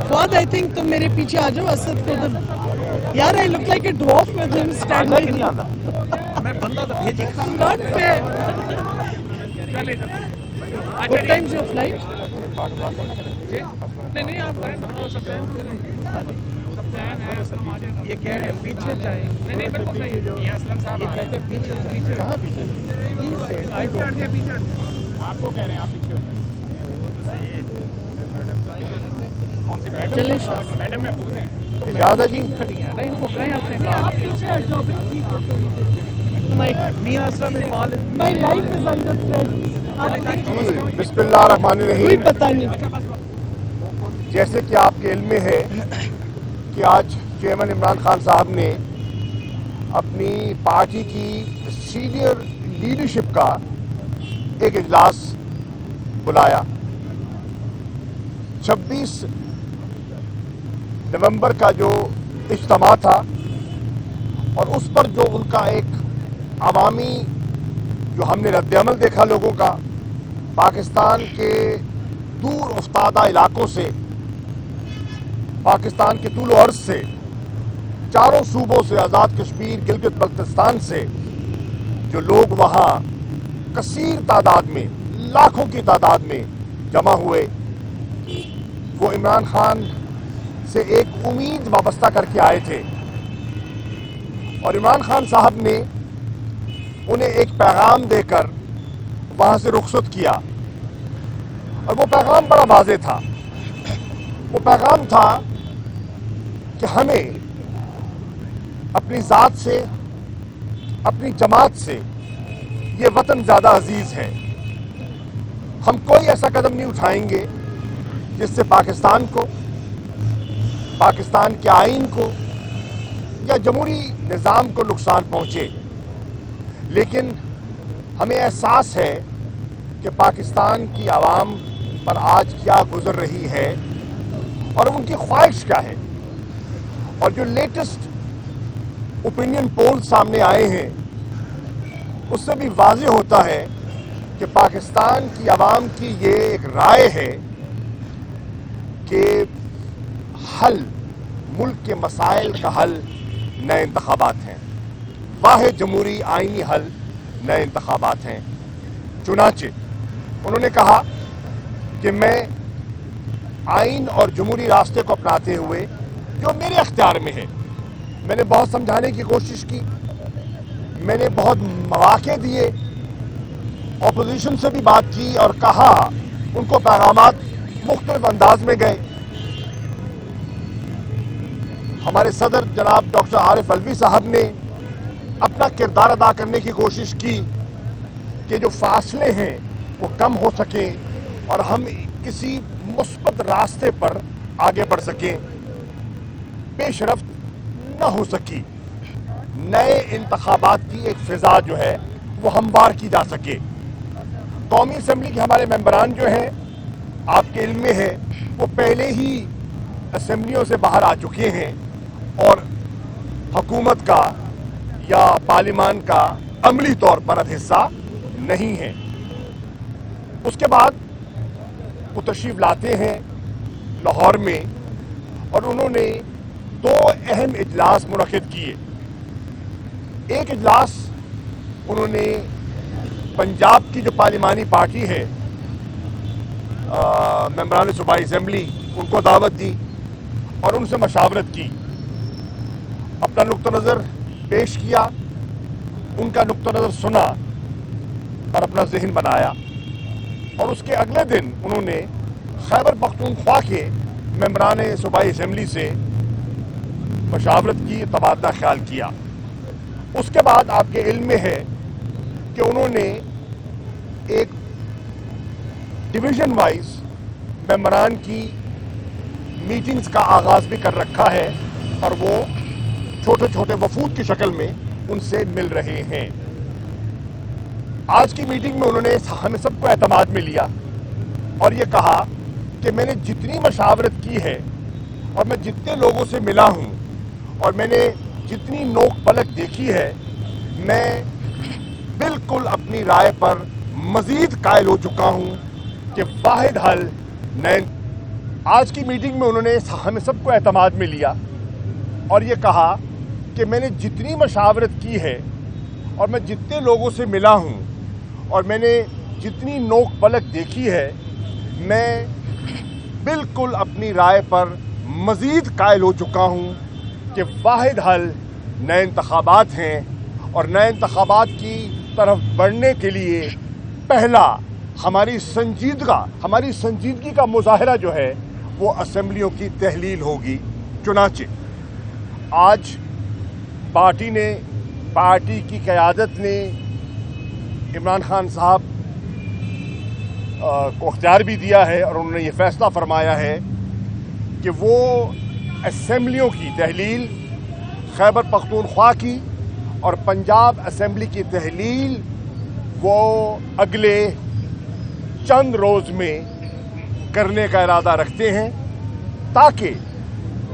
फौद I think तुम मेरे पीछे आ जाओ असद को उधर यार I look like a dwarf with him standing मैं बंदा तो भेजी not fair what times your flight नहीं आप ये कह रहे हैं पीछे जाए नहीं बिल्कुल सही है ये असलम साहब ये कहते हैं पीछे पीछे कहाँ पीछे आपको कह रहे हैं आप पीछे चले मैडम मैं पूछ रहे हैं याद है जी नहीं इनको कहें आपने कहा मियां Aslam Iqbal my life is under threat बिस्मिल्लाहिर्रहमानिर्रहीम। कोई पता नहीं जैसे कि आपके इल्म में है कि आज चेयरमैन इमरान खान साहब ने अपनी पार्टी की सीनियर लीडरशिप का एक इजलास बुलाया। 26 नवंबर का जो इज्तिमा था और उस पर जो उनका एक अवामी जो हमने रद्द-ए-अमल देखा लोगों का, पाकिस्तान के दूर उफ्तादा इलाकों से, पाकिस्तान के तूल अर्ज से, चारों सूबों से, आज़ाद कश्मीर, गिलगित बल्तिस्तान से जो लोग वहाँ कसीर तादाद में, लाखों की तादाद में जमा हुए, वो इमरान खान से एक उम्मीद वाबस्ता करके आए थे और इमरान खान साहब ने उन्हें एक पैगाम देकर वहाँ से रुखसत किया और वो पैगाम बड़ा वाज़ेह था। वो पैगाम था कि हमें अपनी ज़ात से, अपनी जमात से ये वतन ज़्यादा अजीज़ है। हम कोई ऐसा कदम नहीं उठाएंगे जिससे पाकिस्तान को, पाकिस्तान के आइन को या जमहूरी निज़ाम को नुकसान पहुँचे, लेकिन हमें एहसास है कि पाकिस्तान की आवाम पर आज क्या गुजर रही है और उनकी ख्वाहिश क्या है। और जो लेटेस्ट ओपिनियन पोल सामने आए हैं उससे भी वाज़ेह होता है कि पाकिस्तान की आवाम की ये एक राय है कि हल, मुल्क के मसाइल का हल नए इंतखाबात हैं। वाहिद जमहूरी आइनी हल नए इंतखाबात हैं। चुनाचे उन्होंने कहा कि मैं आइन और जमहूरी रास्ते को अपनाते हुए जो मेरे अख्तियार में है, मैंने बहुत समझाने की कोशिश की, मैंने बहुत मौके दिए, अपोजिशन से भी बात की और कहा, उनको पैगामात मुख्तलिफ अंदाज में गए। हमारे सदर जनाब डॉक्टर आरिफ अलवी साहब ने अपना किरदार अदा करने की कोशिश की कि जो फासले हैं वो कम हो सकें और हम किसी मुस्बत रास्ते पर आगे बढ़ सकें। पेशरफ्त न हो सकी, नए इंतखाबात की एक फिजा जो है वो हमवार की जा सके। कौमी असम्बली के हमारे मेंबरान जो हैं, आपके इल्म में है, वो पहले ही असम्बलियों से बाहर आ चुके हैं और हुकूमत का या पार्लियामान का अमली तौर पर अब हिस्सा नहीं है। उसके बाद वो तशरीफ लाते हैं लाहौर में और उन्होंने दो अहम इजलास मुनक़िद किए। एक इजलास उन्होंने पंजाब की जो पार्लिमानी पार्टी है, मेंबरान सूबाई असम्बली, उनको दावत दी और उनसे मशावरत की, अपना नुक्ता नज़र पेश किया, उनका नुक्ता नज़र सुना और अपना जहन बनाया। और उसके अगले दिन उन्होंने खैबर पख्तूनख्वा के मेंबरान सूबाई असम्बली से मशावरत की, तबादला ख्याल किया। उसके बाद आपके इल्म में है कि उन्होंने एक डिवीज़न वाइज मेंबरान की मीटिंग्स का आगाज़ भी कर रखा है और वो छोटे छोटे वफूद की शक्ल में उनसे मिल रहे हैं। आज की मीटिंग में उन्होंने हमें सबको एतमाद में लिया और ये कहा कि मैंने जितनी मशावरत की है और मैं जितने लोगों से मिला हूँ और मैंने जितनी नोक पलक देखी है, मैं बिल्कुल अपनी राय पर मज़ीद कायल हो चुका हूँ कि वाहिद हल नैन आज की मीटिंग में उन्होंने हमें सबको एतमाद में लिया और ये कहा कि मैंने जितनी मशावरत की है और मैं जितने लोगों से मिला हूँ और मैंने जितनी नोक पलक देखी है, मैं बिल्कुल अपनी राय पर मज़ीद कायल हो चुका हूँ कि वाहिद हल नए इंतखाबात हैं और नए इंतखाबात की तरफ बढ़ने के लिए पहला हमारी संजीदगी का मुजाहरा जो है वो असेंबलियों की तहलील होगी। चुनाचे आज पार्टी की क़यादत ने इमरान खान साहब को इख्तियार भी दिया है और उन्होंने ये फैसला फरमाया है कि वो असेंबलियों की तहलील खैबर पख्तूनख्वा की और पंजाब असेंबली की तहलील वो अगले चंद रोज़ में करने का इरादा रखते हैं ताकि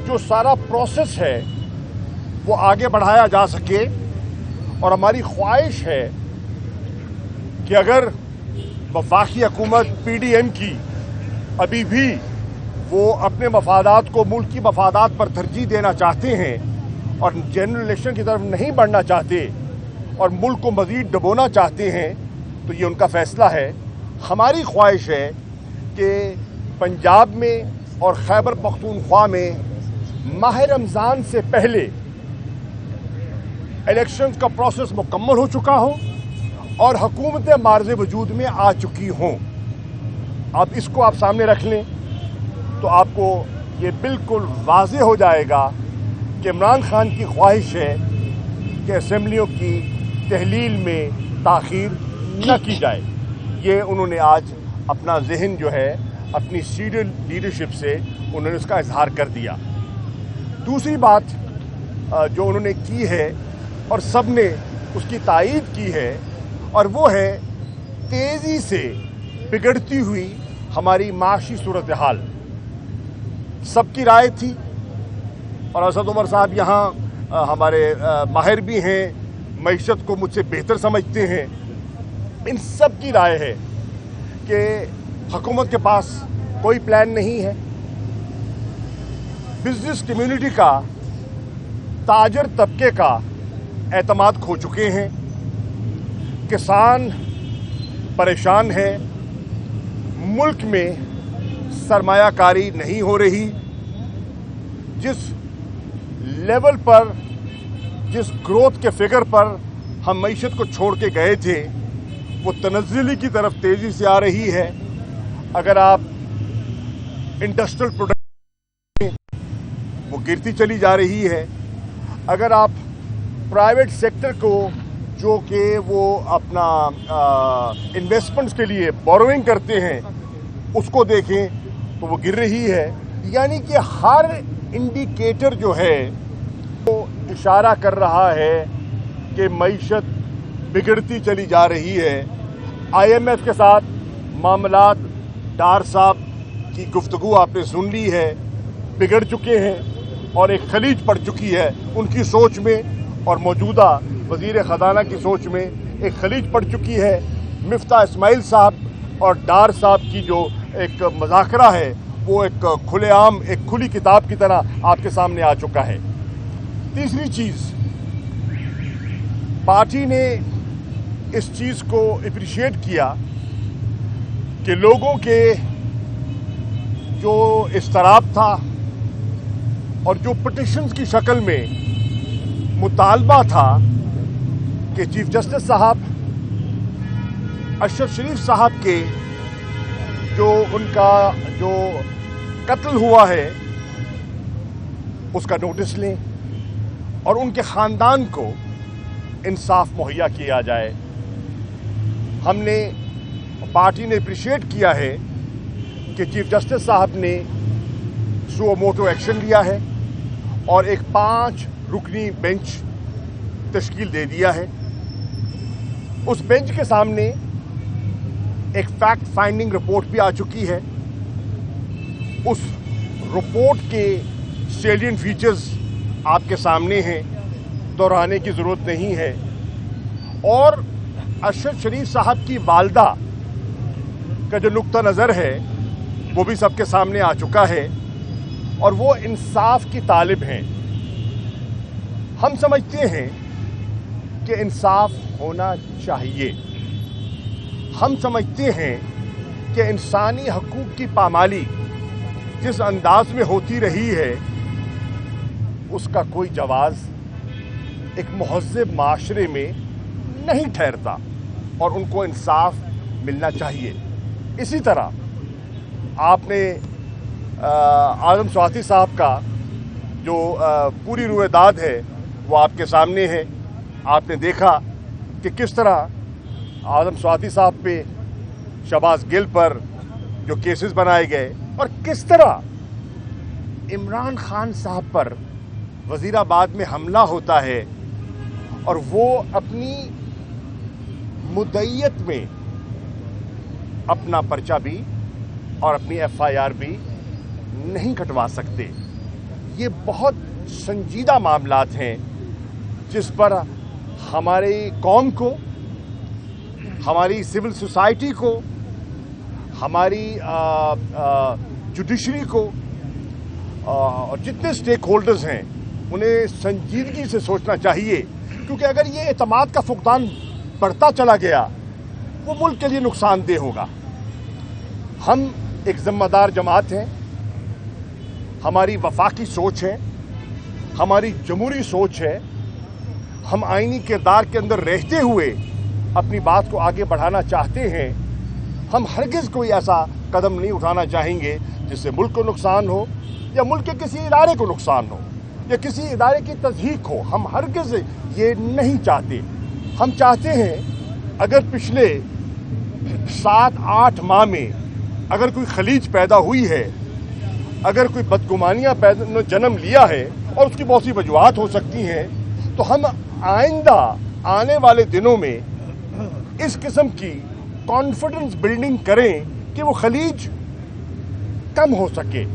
जो सारा प्रोसेस है वो आगे बढ़ाया जा सके। और हमारी ख्वाहिश है कि अगर वफाकी हुकूमत PDM की अभी भी वो अपने मफादात को मुल्क की मफादात पर तरजीह देना चाहते हैं और जनरल इलेक्शन की तरफ नहीं बढ़ना चाहते और मुल्क को मज़ीद डबोना चाहते हैं तो ये उनका फ़ैसला है। हमारी ख्वाहिश है कि पंजाब में और खैबर पख्तूनख्वा में माह रमज़ान से पहले इलेक्शंस का प्रोसेस मुकम्मल हो चुका हो और हुकूमतें मार्ज़ वजूद में आ चुकी हों। आप इसको आप सामने रख लें तो आपको ये बिल्कुल वाज़ेह हो जाएगा कि इमरान खान की ख्वाहिश है कि असेंबलियों की तहलील में ताख़ीर न की जाए। ये उन्होंने आज अपना जहन जो है अपनी सीनियर लीडरशिप से उन्होंने उसका इजहार कर दिया। दूसरी बात जो उन्होंने की है और सब ने उसकी तायीद की है और वो है तेज़ी से बिगड़ती हुई हमारी माशी सूरत हाल। सबकी राय थी और असद उमर साहब यहाँ हमारे माहिर भी हैं, मईशत को मुझसे बेहतर समझते हैं। इन सब की राय है कि हुकूमत के पास कोई प्लान नहीं है। बिजनेस कम्युनिटी का, ताजर तबके का एतमाद खो चुके हैं। किसान परेशान है। मुल्क में सरमायाकारी नहीं हो रही। जिस लेवल पर, जिस ग्रोथ के फिगर पर हम मईशत को छोड़ के गए थे वो तनज़्ज़ुली की तरफ तेज़ी से आ रही है। अगर आप इंडस्ट्रियल प्रोडक्ट वो गिरती चली जा रही है। अगर आप प्राइवेट सेक्टर को जो कि वो अपना इन्वेस्टमेंट्स के लिए बोरोइंग करते हैं उसको देखें तो वो गिर रही है। यानी कि हर इंडिकेटर जो है वो इशारा कर रहा है कि मईशत बिगड़ती चली जा रही है। IMF के साथ मामलात, डार साहब की गुफ्तगू आपने सुन ली है, बिगड़ चुके हैं और एक खलीज पड़ चुकी है उनकी सोच में और मौजूदा वज़ीर ख़जाना की सोच में एक खलीज पड़ चुकी है। मिफ्ता इस्माइल साहब और डार साहब की जो एक मज़ाकरा है वो एक खुलेआम, एक खुली किताब की तरह आपके सामने आ चुका है। तीसरी चीज़, पार्टी ने इस चीज़ को अप्रिशिएट किया कि लोगों के जो इस्तराब था और जो पिटिशंस की शक्ल में मुतालबा था कि चीफ जस्टिस साहब अशरफ शरीफ साहब के जो उनका जो कत्ल हुआ है उसका नोटिस लें और उनके ख़ानदान को इंसाफ मुहैया किया जाए। हमने, पार्टी ने अप्रिशिएट किया है कि चीफ जस्टिस साहब ने सुओ मोटो एक्शन लिया है और एक 5 रुकनी बेंच तश्कील दे दिया है। उस बेंच के सामने एक फैक्ट फाइंडिंग रिपोर्ट भी आ चुकी है। उस रिपोर्ट के सेलिएंट फीचर्स आपके सामने हैं, दोहराने की ज़रूरत नहीं है। और अशरफ शरीफ साहब की वालदा का जो नुक्ता नज़र है वो भी सबके सामने आ चुका है और वो इंसाफ की तालिब हैं। हम समझते हैं कि इंसाफ होना चाहिए। हम समझते हैं कि इंसानी हकूक़ की पामाली जिस अंदाज में होती रही है उसका कोई जवाज़ एक महज़्ज़ब माशरे में नहीं ठहरता और उनको इंसाफ मिलना चाहिए। इसी तरह आपने आज़म स्वाति साहब का जो पूरी रुएदाद है वो आपके सामने है। आपने देखा कि किस तरह आज़म स्वाति साहब पे, शहबाज गिल पर जो केसेस बनाए गए और किस तरह इमरान खान साहब पर वज़ीराबाद में हमला होता है और वो अपनी मुद्दईयत में अपना पर्चा भी और अपनी FIR भी नहीं कटवा सकते। ये बहुत संजीदा मामलात हैं जिस पर हमारी कौम को, हमारी सिविल सोसाइटी को, हमारी जुडिशरी को और जितने स्टेक होल्डर्स हैं उन्हें संजीदगी से सोचना चाहिए, क्योंकि अगर ये एतमाद का फुकदान बढ़ता चला गया वो मुल्क के लिए नुकसानदेह होगा। हम एक ज़िम्मेदार जमात हैं, हमारी वफाकी सोच है, हमारी जमहूरी सोच है। हम आईनी किरदार के अंदर रहते हुए अपनी बात को आगे बढ़ाना चाहते हैं। हम हरगिज़ कोई ऐसा कदम नहीं उठाना चाहेंगे जिससे मुल्क को नुकसान हो या मुल्क के किसी इदारे को नुकसान हो या किसी इदारे की तज़हीक हो। हम हरगिज़ ये नहीं चाहते। हम चाहते हैं अगर पिछले 7-8 माह में अगर कोई खलीज पैदा हुई है, अगर कोई बदगुमानियाँ जन्म लिया है और उसकी बहुत सी वजूहात हो सकती हैं, तो हम आइंदा आने वाले दिनों में इस किस्म की कॉन्फिडेंस बिल्डिंग करें कि वो खलीज कम हो सके,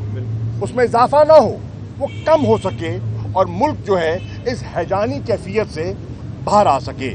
उसमें इजाफा ना हो, वो कम हो सके और मुल्क जो है इस हैजानी कैफियत से बाहर आ सके।